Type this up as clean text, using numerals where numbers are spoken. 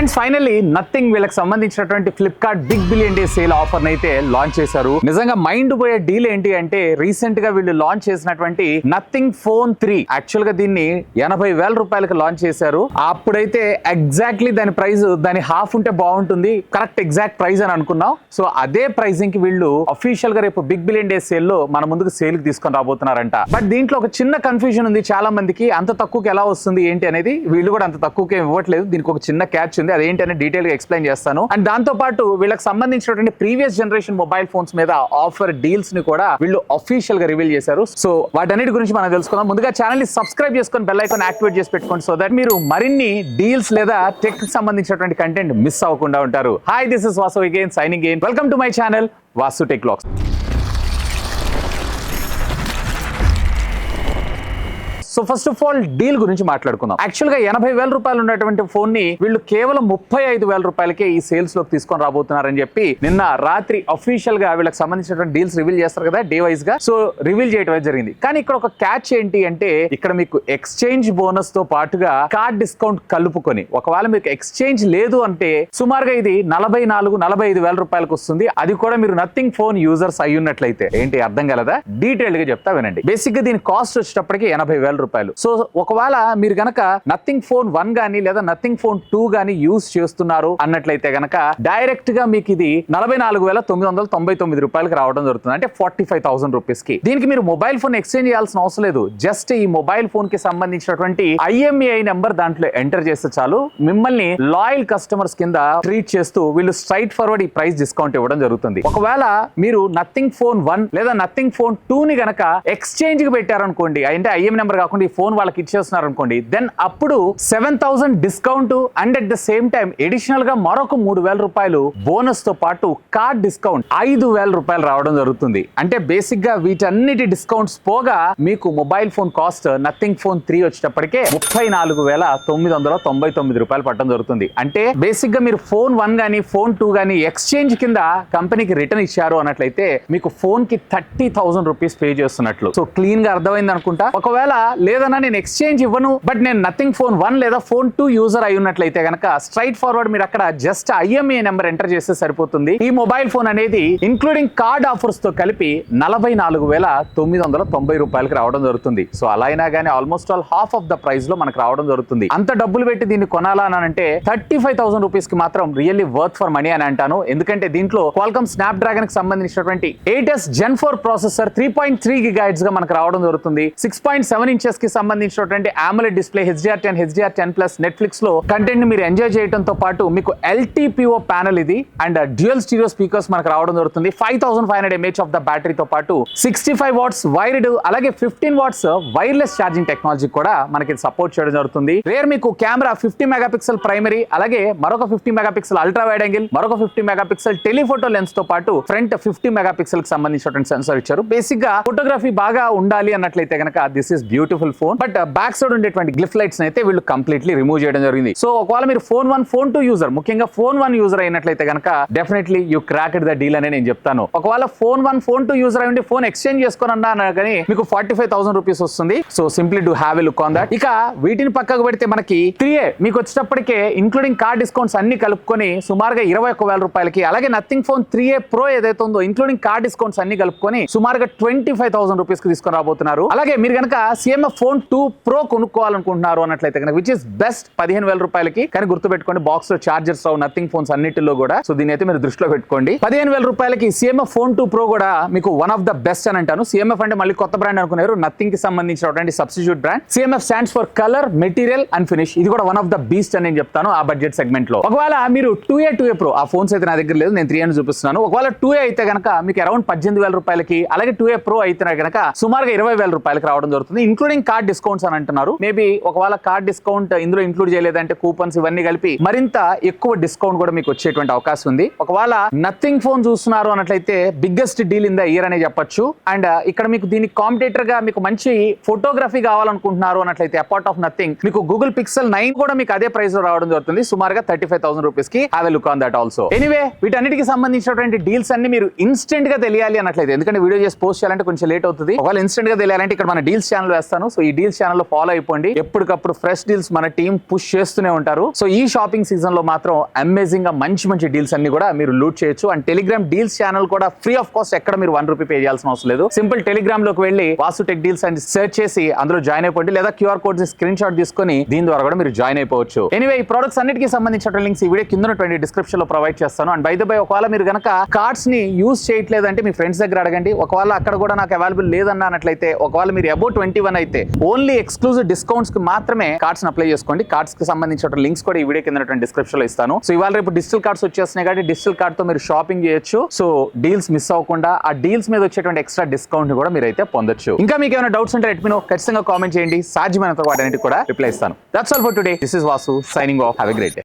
Friends finally Nothing వీళ్ళకి సంబంధించినటువంటి Flipkart Big Billion Day sale offer అయితే లాంచ్ చేశారు. నిజంగా మైండ్ పోయే డీల్ ఏంటి అంటే రీసెంట్ గా వీళ్ళు లాంచ్ చేసినటువంటి నథింగ్ ఫోన్ 3 యాక్చువల్ గా దీన్ని 80,000 రూపాయలకి లాంచ్ చేశారు. అప్పుడైతే ఎగ్జాక్ట్లీ దాని ప్రైస్ దాని హాఫ్ ఉంటే బాగుంటుంది, కరెక్ట్ ఎగ్జాక్ట్ ప్రైస్ అని అనుకున్నాం. సో అదే ప్రైసింగ్ కి వీళ్ళు అఫీషియల్ గా రేపు బిగ్ బిలియన్ డే సేల్ లో మన ముందుకు సేల్ కి తీసుకొని రాబోతున్నారంట. బట్ దీంట్లో ఒక చిన్న కన్ఫ్యూజన్ ఉంది చాలా మందికి, అంత తక్కువకి ఎలా వస్తుంది ఏంటి అనేది. వీళ్ళు కూడా అంత తక్కువకి ఇవ్వట్లేదు, దీనికి ఒక చిన్న క్యాచ్ ఉంది, అదేంటి అని డీటెయిల్ గా ఎక్స్ప్లెయిన్ చేస్తాను. అండ్ దాంతో పాటు వీళ్ళకి సంబంధించినటువంటి ప్రీవియస్ జనరేషన్ మొబైల్ ఫోన్స్ మీద ఆఫర్ డీల్స్ ని కూడా వీళ్ళు అఫీషియల్ గా రివీల్ చేశారు. సో వాటన్నిటి గురించి మనం తెలుసుకుందాం. ముందుగా ఛానల్ ని సబ్స్క్రైబ్ చేసుకొని బెల్ ఐకాన్ యాక్టివేట్ చేసి పెట్టుకోండి, సో దట్ మీరు మరిన్ని డీల్స్ లేదా టెక్ కి సంబంధించినటువంటి కంటెంట్ మిస్ అవ్వకుండా ఉంటారు. Hi, this is Vasu again signing in. Welcome to my channel Vasu tech vlogs. So first of all deal గురించి మాట్లాడుకుందాం. యాక్చువల్ గా 80,000 రూపాయలు ఉన్నటువంటి ఫోన్ ని వీళ్ళు కేవలం 35,000 రూపాయలకే ఈ సేల్స్ లోకి తీసుకొని రాబోతున్నారని చెప్పి నిన్న రాత్రి అఫీషియల్ గా వీళ్ళకి సంబంధించినటువంటి డీల్స్ రివీల్ చేస్తారు కదా డే వైజ్ గా. సో రివీల్ చేయడం జరిగింది. కానీ ఇక్కడ ఒక క్యాచ్ ఏంటి అంటే ఇక్కడ మీకు ఎక్స్చేంజ్ బోనస్ తో పాటుగా కార్డ్ డిస్కౌంట్ కలుపుకొని ఒకవేళ మీకు ఎక్స్చేంజ్ లేదు అంటే సుమారుగా ఇది 44,45,000 రూపాయలకు వస్తుంది. అది కూడా మీరు నథింగ్ ఫోన్ యూజర్స్ అయి ఉన్నట్లయితే. ఏంటి అర్థం కలదా? డీటెయిల్డ్ గా చెప్తా వినండి. బేసిక్ గా దీని కాస్ట్ వచ్చేటప్పటికి 80,000 రూపాయలు. సో ఒకవేళ మీరు గనక నథింగ్ ఫోన్ 1 గానీ లేదా నథింగ్ ఫోన్ 2 గానీ యూజ్ చేస్తున్నారు అన్నట్లయితే గనక డైరెక్ట్ గా మీకు ఇది 44,999 రూపాయలకి రావడం జరుగుతుంది. అంటే 45,000 రూపీస్ కి. దీనికి మీరు మొబైల్ ఫోన్ ఎక్స్చేంజ్ చేయాల్సిన అవసరం లేదు. జస్ట్ ఈ మొబైల్ ఫోన్ కి సంబంధించినటువంటి IMEI నెంబర్ దాంట్లో ఎంటర్ చేస్తే చాలు, మిమ్మల్ని లాయల్ కస్టమర్స్ కింద ట్రీట్ చేస్తూ వీళ్ళు స్ట్రైట్ ఫార్వర్డ్ ఈ ప్రైస్ డిస్కౌంట్ ఇవ్వడం జరుగుతుంది. ఒకవేళ మీరు నథింగ్ ఫోన్ 1 లేదా నథింగ్ ఫోన్ 2 ని గనక ఎక్స్చేంజ్ కి పెట్టారనుకోండి, అంటే IMEI నెంబర్ కాకుండా ఈ ఫోన్ వాళ్ళకి ఇచ్చేస్తున్నారు అనుకోండి, దెన్ అప్పుడు 7,000 discount and at the same time additional గా మరొక 3,000 రూపాయలు బోనస్ తో పాటు కార్డ్ డిస్కౌంట్ 5,000 రూపాయలు రావడం జరుగుతుంది. అంటే బేసిక్ గా వీటన్నిటి డిస్కౌంట్స్ పోగా మీకు mobile phone cost nothing phone 3 వచ్చేటప్పటికే 34,999 రూపాయలు పట్టడం జరుగుతుంది. అంటే బేసిక్ గా మీరు ఫోన్ 1 గానీ ఫోన్ 2 గానీ ఎక్స్చేంజ్ కింద కంపెనీకి రిటర్న్ ఇచ్చారు అన్నట్లయితే మీకు ఫోన్ కి 30,000 రూపీస్ పే చేస్తున్నట్లు. సో క్లీన్ గా అర్థమైంది అనుకుంటా. ఒకవేళ లేదన్నా నేను ఎక్స్చేంజ్ ఇవ్వను బట్ నేను నథింగ్ ఫోన్ 1 లేదా ఫోన్ 2 యూజర్ అయి ఉన్నట్లయితే కనుక స్ట్రైట్ ఫార్వర్డ్ మీరు అక్కడ జస్ట్ IMEI నెంబర్ ఎంటర్ చేస్తే సరిపోతుంది. ఈ మొబైల్ ఫోన్ అనేది ఇంక్లూడింగ్ కార్డ్ ఆఫర్స్ తో కలిపి 44,990 రూపాయలకి రావడం జరుగుతుంది. సో అలా అయినా కానీ almost all half of the price లో మనకు రావడం జరుగుతుంది. అంత డబ్బులు పెట్టి దీన్ని కొనాలా అని అంటే 35,000 రూపీస్ కి మాత్రం రియల్లీ వర్త్ ఫర్ మనీ అని అంటాను. ఎందుకంటే దీంట్లో క్వాల్కమ్ స్నాప్ డ్రాగన్ కి సంబంధించినటువంటి 8s Gen 4 ప్రాసెసర్ 3.3 GHz గా మనకు రావడం జరుగుతుంది. 6.7 ఇంచెస్ కి సంబంధించినటువంటి AMOLED display HDR10 HDR10+ Netflix లో కంటెంట్ ని మీరు ఎంజాయ్ చేయడంతో పాటు మీకు LTPO ప్యానల్ ఇది అండ్ డ్యూయల్ స్టీరియో స్పీకర్స్ మనకు రావడం జరుగుతుంది. 5,500 mAh ఆఫ్ ద బ్యాటరీతో పాటు 65 వాట్స్ వైర్డ్ అలాగే 15 వాట్స్ వైర్లెస్ ఛార్జింగ్ టెక్నాలజీ కూడా మనకి సపోర్ట్ చేయడం జరుగుతుంది. రేర్ మీకు కెమెరా 50 మెగాపిక్సెల్ ప్రైమరీ అలాగే మరొక 50 మెగాపిక్సెల్ అల్ట్రా వైడ్ యాంగిల్ మరొక 50 మెగాపిక్సెల్ టెలిఫోటో లెన్స్ తో పాటు ఫ్రంట్ 50 మెగాపిక్సెల్ కి సంబంధించినటువంటి సెన్సార్ ఇచ్చారు. బేసిక్ గా ఫోటోగ్రఫీ బాగా ఉండాలి అన్నట్లయితే కనుక this is beautiful phone. But back side ఉండేటువంటి గ్లిఫ్ లైట్స్ అయితే వీళ్ళు కంప్లీట్లీ రిమూవ్ చేయడం జరిగింది. సో ఒకవేళ మీరు ఫోన్ 1 ఫోన్ 2 యూజర్ ముఖ్యంగా ఫోన్ 1 యూజర్ అయినట్లయితే కనుక definitely you cracked the deal అని నేను చెప్తాను. ఒకవేళ ఫోన్ 1 ఫోన్ 2 యూజర్ అయ్యి ఫోన్ ఎక్స్చేంజ్ చేసుకోనన్నా కానీ మీకు 45,000 రూపీస్ వస్తుంది. So simply do have a look on that. ఇక వీటిని పక్కకు పెడితే మనకి 3A మీకు వచ్చేటప్పటికే ఇంక్లూడింగ్ కార్డ్ డిస్కౌంట్స్ అన్ని కలుపుకొని సుమారుగా 21,000 రూపాయలకి అలాగే నథింగ్ ఫోన్ 3A Pro ఏదైతే ఉందో ఇంక్లూడింగ్ కార్డ్ డిస్కౌంట్స్ అన్ని కలుపుకొని సుమారుగా 25,000 రూపీస్ కి తీసుకొని రాబోతున్నారు. అలాగే మీరు కనుక CMF ఫోన్ 2 Pro కొనుక్కోవాలనుకుంటున్నారు అన్నట్లయితే కనుక విచ్ ఇస్ బెస్ట్ 15,000 రూపాయలకి. కానీ గుర్తుపెట్టుకోండి బాక్స్ లో చార్జర్స్ రావు నథింగ్ ఫోన్స్ అన్నిటిలో కూడా. సో దీని అయితే మీరు దృష్టిలో పెట్టుకోండి. 15,000 రూపాయలకి CMF ఫోన్ 2 Pro కూడా మీకు వన్ ఆఫ్ ద బెస్ట్ అని అంటాను. CMF అంటే మళ్ళీ కొత్త బ్రాండ్ అనుకున్నారు, నథింగ్ కి సంబంధించినటువంటి substitute brand. CMF stands for colour material and finish. ఇది కూడా వన్ ఆఫ్ ద బీస్ట్ అని నేను చెప్తాను ఆ బడ్జెట్ సెగ్మెంట్ లో. ఒకవేళ మీరు 2A Pro ఆ ఫోన్స్ అయితే నా దగ్గర లేదు, నేను 3A అని చూపిస్తున్నాను. ఒకవేళ 2A అయితే కనుక మీకు అరౌండ్ 18,000 రూపాయలకి అలాగే 2A Pro అయితే కనుక సుమారుగా 20,000 రూపాయలకి రావడం జరుగుతుంది ఇంక్లూడింగ్ కార్డ్ డిస్కౌంట్స్ అని అంటున్నారు. మేబీ ఒకవేళ కార్డ్ డిస్కౌంట్ ఇందులో ఇంక్లూడ్ చేయలేదంటే కూపన్స్ ఇవన్నీ కలిపి మరింత ఎక్కువ డిస్కౌంట్ కూడా మీకు వచ్చేటువంటి అవకాశం ఉంది. ఒకవేళ నథింగ్ ఫోన్ చూస్తున్నారు అన్నట్లయితే biggest deal in the year అనే చెప్పొచ్చు. అండ్ ఇక్కడ మీకు దీనికి కాంపిటేటర్ గా మీకు మంచి ఫోటోగ్రఫీ కావాలనుకుంటున్నారు అన్నట్లయితే అపార్ట్ ఆఫ్ నథింగ్ మీకు గూగుల్ పిక్సెల్ 9 కూడా మీకు అదే ప్రైస్ లో రావడం జరుగుతుంది సుమారుగా 35,000 రూపీస్ కి. Have a look on that also. Anyway వీటన్నిటికి సంబంధించినటువంటి డీల్స్ అన్ని మీరు ఇన్స్టెంట్ గా తెలియాలి అన్నట్లయితే, ఎందుకంటే వీడియో చేసి పోస్ట్ చేయాలంటే కొంచెం లేట్ అవుతుంది. ఒకవేళ ఇన్స్టెంట్ గా తెలియాలంటే ఇక్కడ మన డీల్స్ ఛానల్ వేస్తాను, చేస్తాను. సో ఈ డీల్స్ ఛానల్ లో ఫాలో అయిపోండి. ఎప్పటికప్పుడు ఫ్రెష్ డీల్స్ మన టీం పుష్ చేస్తూనే ఉంటారు. సో ఈ షాపింగ్ సీజన్ లో మాత్రం అమేజింగ్ గా మంచి మంచి డీల్స్ అన్ని కూడా మీరు లూట్ చేయొచ్చు. అండ్ టెలిగ్రామ్ డీల్స్ ఛానల్ కూడా ఫ్రీ ఆఫ్ కాస్ట్, ఎక్కడ మీరు ₹1 పే చేయాల్సిన అవసరం లేదు. సింపుల్ టెలిగ్రామ్ లోకి వెళ్ళి వాసు టెక్ డీల్స్ అని సెర్చ్ చేసి అందులో జాయిన్ అయిపోండి, లేదా QR కోడ్ స్క్రీన్ షాట్ తీసుకొని దీని ద్వారా కూడా మీరు జాయిన్ అయిపోవచ్చు. ఎనీవే, ఈ ప్రొడక్ట్స్ అన్నిటికీ సంబంధించిన లింక్స్ ఈ వీడియో కింద ఉన్నటువంటి డిస్క్రిప్షన్ లో ప్రొవైడ్ చేస్తాను. అండ్ బై ద బై, ఒకవేళ మీరు గనక కార్డ్స్ ని యూజ్ చేయట్లేదంటే మీ ఫ్రెండ్స్ దగ్గర అడగండి. ఒకవేళ అక్కడ కూడా నాకు అవైలబుల్ లేదన్నట్లయితే, ఒకవేళ మీరు అబౌట్ 21 అయితే ఓన్లీ ఎక్స్క్లూజివ్ డిస్కౌంట్స్ కి మాత్రమే కార్డ్స్ అప్లై చేసుకోండి. కార్డ్స్ కి సంబంధించిన లింక్స్ కూడా ఈ వీడియో కింద డిస్క్రిప్షన్ లో ఇస్తాను. సో ఇవాళ రేపు డిజిటల్ కార్డ్స్ వచ్చేస్తున్నాయి కాబట్టి డిజిటల్ కార్డ్ తో మీరు షాపింగ్ చేయొచ్చు. సో డీల్స్ మిస్ అవ్వకుండా ఆ డీల్స్ మీద వచ్చేటువంటి ఎక్స్ట్రా డిస్కౌంట్ కూడా మీరు అయితే పొందొచ్చు. ఇంకా మీకు ఏమైనా డౌట్స్ ఉంటే లెట్ మీ నో, ఖచ్చితంగా కామెంట్ చేయండి. సాధ్యమైనంత వాటన్నిటికి కూడా రిప్లై ఇస్తాను. That's all for today. This is Vasu signing off. Have a great day.